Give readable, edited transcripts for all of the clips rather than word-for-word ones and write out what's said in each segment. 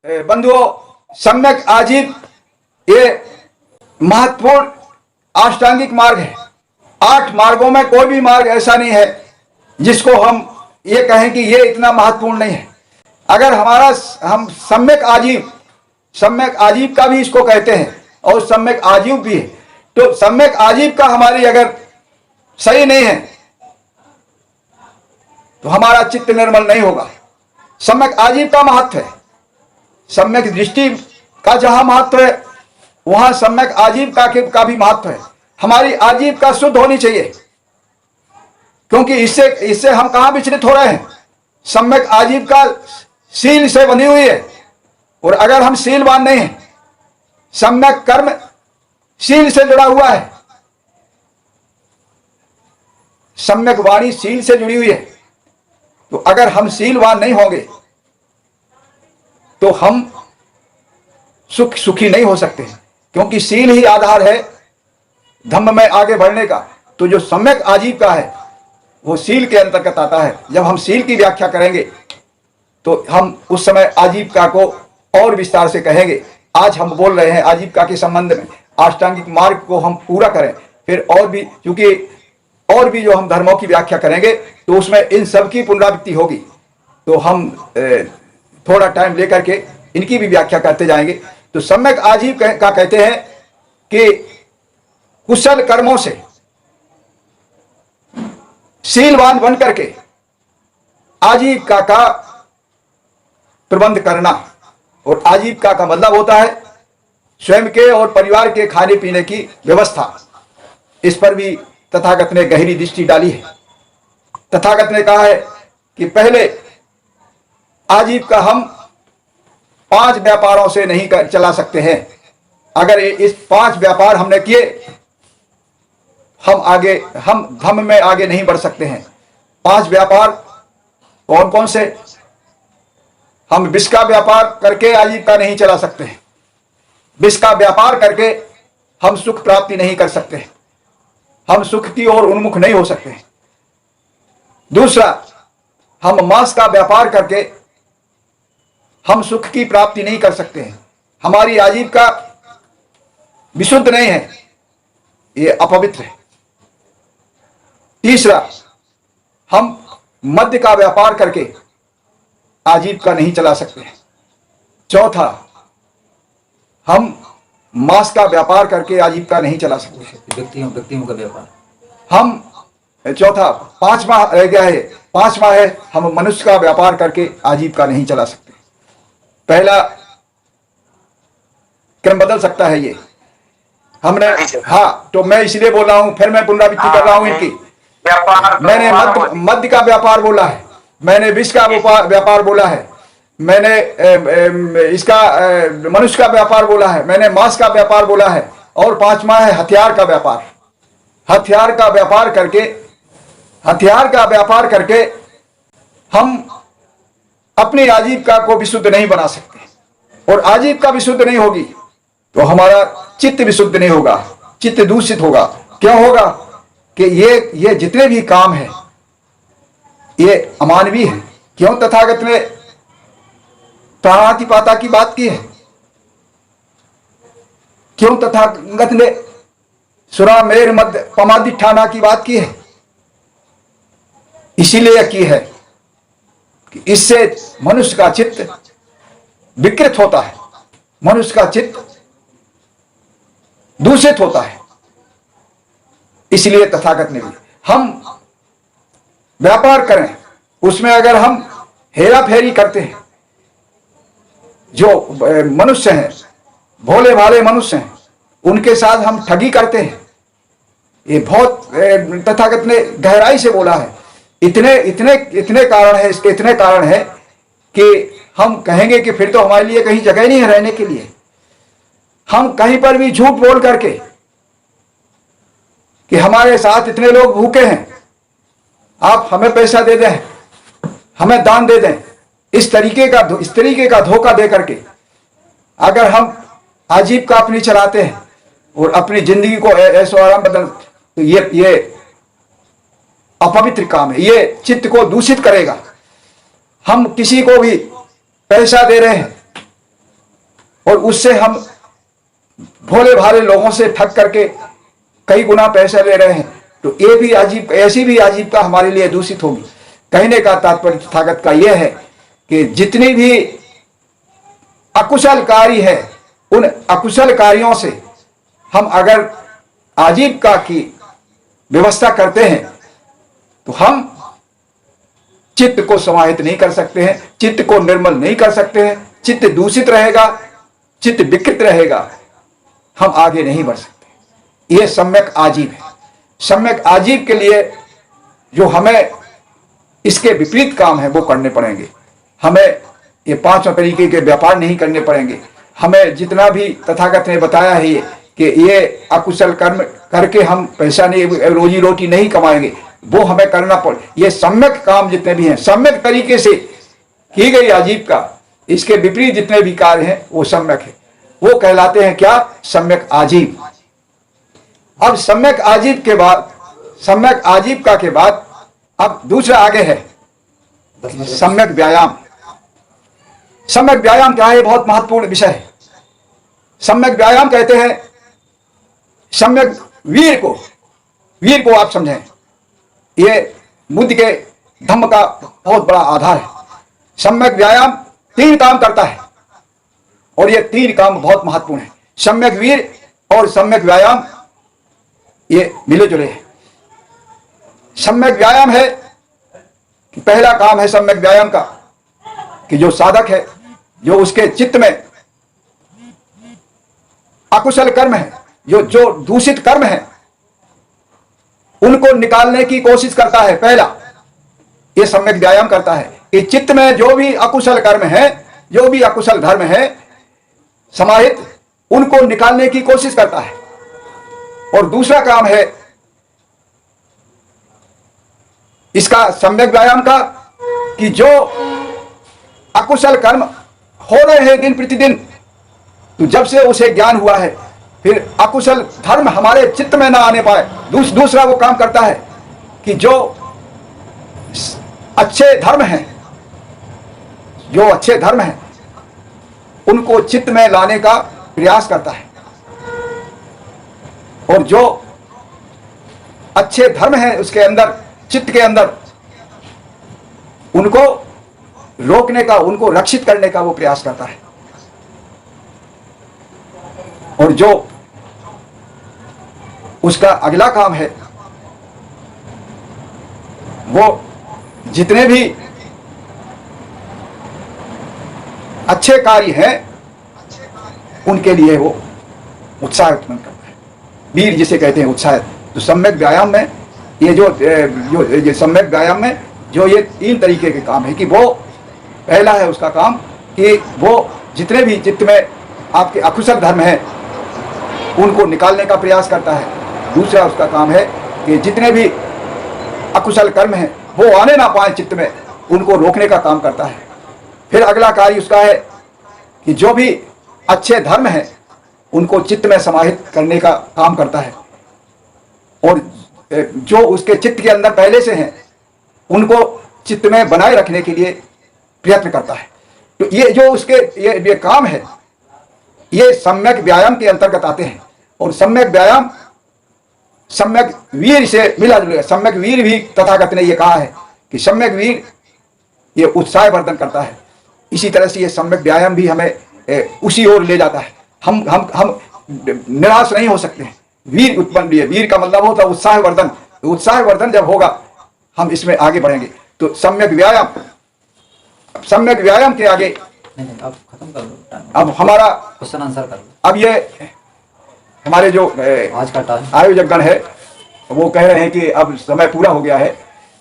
बंधुओं, सम्यक आजीव ये महत्वपूर्ण अष्टांगिक मार्ग है। 8 मार्गों में कोई भी मार्ग ऐसा नहीं है जिसको हम ये कहें कि ये इतना महत्वपूर्ण नहीं है। अगर हम सम्यक आजीव का भी इसको कहते हैं और सम्यक आजीव भी है, तो सम्यक आजीव का हमारी अगर सही नहीं है तो हमारा चित्त निर्मल नहीं होगा। सम्यक आजीव का महत्व है, सम्यक दृष्टि का जहां महत्व है वहां सम्यक आजीव का भी महत्व है। हमारी आजीव का शुद्ध होनी चाहिए, क्योंकि इससे हम कहां विचलित हो रहे हैं। सम्यक आजीव का शील से बनी हुई है, और अगर हम शीलवान नहीं हैं, सम्यक कर्म शील से जुड़ा हुआ है, सम्यक वाणी शील से जुड़ी हुई है। तो अगर हम शीलवान नहीं होंगे तो हम सुखी नहीं हो सकते हैं, क्योंकि शील ही आधार है धम्म में आगे बढ़ने का। तो जो सम्यक आजीव का है वो शील के अंतर्गत आता है। जब हम शील की व्याख्या करेंगे तो हम उस समय आजीविका को और विस्तार से कहेंगे। आज हम बोल रहे हैं आजीविका के संबंध में, अष्टांगिक मार्ग को हम पूरा करें, फिर और भी, क्योंकि और भी जो हम धर्मों की व्याख्या करेंगे तो उसमें इन सब की पुनरावृत्ति होगी। तो हम थोड़ा टाइम लेकर के इनकी भी व्याख्या करते जाएंगे। तो सम्यक आजीव का कहते हैं कि कुशल कर्मों से शीलवान बन करके आजीविका का प्रबंध करना। और आजीविका का मतलब होता है स्वयं के और परिवार के खाने पीने की व्यवस्था। इस पर भी तथागत ने गहरी दृष्टि डाली है। तथागत ने कहा है कि पहले आजीविका हम 5 व्यापारों से नहीं चला सकते हैं। अगर इस 5 व्यापार हमने किए, हम धम्म में आगे नहीं बढ़ सकते हैं। 5 व्यापार कौन कौन से? हम विष का व्यापार करके आजीविका नहीं चला सकते हैं। विष का व्यापार करके हम सुख प्राप्ति नहीं कर सकते हैं, हम सुख की ओर उन्मुख नहीं हो सकते हैं। दूसरा, हम मांस का व्यापार करके हम सुख की प्राप्ति नहीं कर सकते हैं। हमारी आजीविका विशुद्ध नहीं है, ये अपवित्र है। तीसरा, हम मद्य का व्यापार करके आजीविका नहीं चला सकते हैं। चौथा, हम मांस का व्यापार करके आजीविका नहीं चला सकते। व्यक्तियों का व्यापार हम चौथा, 5वां रह गया है। 5वां है हम मनुष्य का व्यापार करके आजीविका नहीं चला सकते। पहला क्रम बदल सकता है ये हमने। हाँ, तो मैं इसलिए बोल रहा हूं, फिर मैं पुनरावृत्ति कर रहा हूं इनकी। मैंने मद्य का व्यापार बोला है, मैंने विष का व्यापार बोला है, मैंने इसका मनुष्य का व्यापार बोला है, मैंने मांस का व्यापार बोला है, और 5वां है हथियार का व्यापार। हथियार का व्यापार करके हम अपनी आजीविका को विशुद्ध नहीं बना सकते। और आजीविका विशुद्ध नहीं होगी तो हमारा चित्त विशुद्ध नहीं होगा, चित्त दूषित होगा। क्यों होगा? कि ये जितने भी काम है ये अमानवीय है। क्यों तथागत ने प्राणातिपाता की बात की है? क्यों तथागत ने सुरा मेर मध्य पमादिठाना की बात की है? इसीलिए की है कि इससे मनुष्य का चित्त विकृत होता है, मनुष्य का चित्त दूषित होता है। इसलिए तथागत ने भी, हम व्यापार करें उसमें अगर हम हेरा फेरी करते हैं, जो मनुष्य हैं, भोले भाले मनुष्य हैं, उनके साथ हम ठगी करते हैं, ये बहुत तथागत ने गहराई से बोला है। इतने कारण है, इसके इतने कारण है कि हम कहेंगे कि फिर तो हमारे लिए कहीं जगह नहीं है रहने के लिए। हम कहीं पर भी झूठ बोल करके कि हमारे साथ इतने लोग भूखे हैं, आप हमें पैसा दे दें, हमें दान दे दें, इस तरीके का धोखा दे करके अगर हम आजीविका अपनी चलाते हैं और अपनी जिंदगी को ऐसो आराम बदल, तो ये अपवित्र काम है, ये चित्त को दूषित करेगा। हम किसी को भी पैसा दे रहे हैं और उससे हम भोले भाले लोगों से ठग करके कई गुना पैसे ले रहे हैं, तो ये भी ऐसी भी आजीविका हमारे लिए दूषित होगी। कहने का तात्पर्य तथागत का यह है कि जितनी भी अकुशल कार्य है, उन अकुशल कार्यों से हम अगर आजीविका की व्यवस्था करते हैं तो हम चित्त को समाहित नहीं कर सकते हैं, चित्त को निर्मल नहीं कर सकते हैं, चित्त दूषित रहेगा, चित्त विकृत रहेगा, हम आगे नहीं बढ़ सकते। यह सम्यक आजीव है। सम्यक आजीव के लिए जो हमें इसके विपरीत काम है वो करने पड़ेंगे। हमें ये 5 तरीके के व्यापार नहीं करने पड़ेंगे। हमें जितना भी तथागत ने बताया है ये कि ये अकुशल कर्म करके हम पैसा नहीं, रोजी रोटी नहीं कमाएंगे, वो हमें करना पड़े। ये सम्यक काम जितने भी हैं, सम्यक तरीके से की गई आजीविका, इसके विपरीत जितने भी कार्य हैं वो सम्यक है, वो कहलाते हैं क्या? सम्यक आजीव। अब सम्यक आजीव के बाद, सम्यक आजीविका के बाद अब दूसरा आगे है सम्यक व्यायाम। सम्यक व्यायाम क्या है? बहुत महत्वपूर्ण विषय है। सम्यक व्यायाम कहते हैं सम्यक वीर को आप समझें, ये बुद्ध के धम्म का बहुत बड़ा आधार है। सम्यक व्यायाम 3 काम करता है और ये 3 काम बहुत महत्वपूर्ण है। सम्यक वीर और सम्यक व्यायाम ये मिले जुले हैं। सम्यक व्यायाम है कि पहला काम है सम्यक व्यायाम का कि जो साधक है, जो उसके चित्त में अकुशल कर्म है, जो दूषित कर्म है, उनको निकालने की कोशिश करता है। पहला ये सम्यक व्यायाम करता है कि चित्त में जो भी अकुशल कर्म है, जो भी अकुशल धर्म है समाहित, उनको निकालने की कोशिश करता है। और दूसरा काम है इसका सम्यक व्यायाम का कि जो अकुशल कर्म हो रहे हैं दिन प्रतिदिन, तो जब से उसे ज्ञान हुआ है फिर अकुशल धर्म हमारे चित्त में ना आने पाए। दूसरा वो काम करता है कि जो अच्छे धर्म हैं, जो अच्छे धर्म हैं उनको चित्त में लाने का प्रयास करता है। और जो अच्छे धर्म हैं उसके अंदर, चित्त के अंदर, उनको रोकने का, उनको रक्षित करने का वो प्रयास करता है। और जो उसका अगला काम है वो जितने भी अच्छे कार्य हैं उनके लिए वो उत्साह उत्पन्न करता है। वीर जिसे कहते हैं उत्साह। तो सम्यक व्यायाम में ये सम्यक व्यायाम में जो ये 3 तरीके के काम है कि वो पहला है उसका काम कि वो जितने भी चित्त में आपके अकुशल धर्म हैं उनको निकालने का प्रयास करता है। दूसरा उसका काम है कि जितने भी अकुशल कर्म हैं वो आने ना पाए चित्त में, उनको रोकने का काम करता है। फिर अगला कार्य उसका है कि जो भी अच्छे धर्म हैं उनको चित्त में समाहित करने का काम करता है। और जो उसके चित्त के अंदर पहले से हैं उनको चित्त में बनाए रखने के लिए प्रयत्न करता है। तो ये जो उसके ये काम है ये सम्यक व्यायाम के अंतर्गत आते हैं। और सम्यक व्यायाम सम्यक वीर से मिला जुला। सम्यक वीर भी तथागत ने ये कहा है कि सम्यक वीर ये उत्साह वर्धन करता है। इसी तरह से ये सम्यक व्यायाम भी हमें उसी ओर ले जाता है। हम निराश नहीं हो सकते हैं। वीर उत्पन्न भी है। वीर का मतलब होता है उत्साह वर्धन। उत्साह वर्धन जब होगा हम इसमें आगे बढ़ेंगे। तो सम्यक व्यायाम के आगे नहीं, अब खत्म कर दो। अब हमारा क्वेश्चन आंसर कर दो। अब ये हमारे जो आज का टाइम आयोजकगण है वो कह रहे हैं कि अब समय पूरा हो गया है।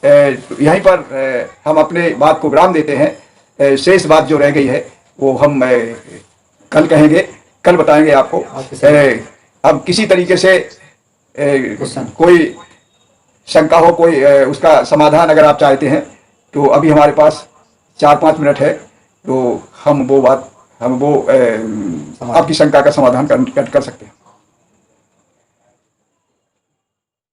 यहीं पर हम अपने बात को विराम देते हैं। शेष बात जो रह गई है वो हम कल कहेंगे, कल बताएंगे आपको। अब किसी तरीके से कोई शंका हो, कोई उसका समाधान अगर आप चाहते हैं तो अभी हमारे पास 4-5 मिनट है, तो हम वो आपकी शंका का समाधान कर सकते हैं।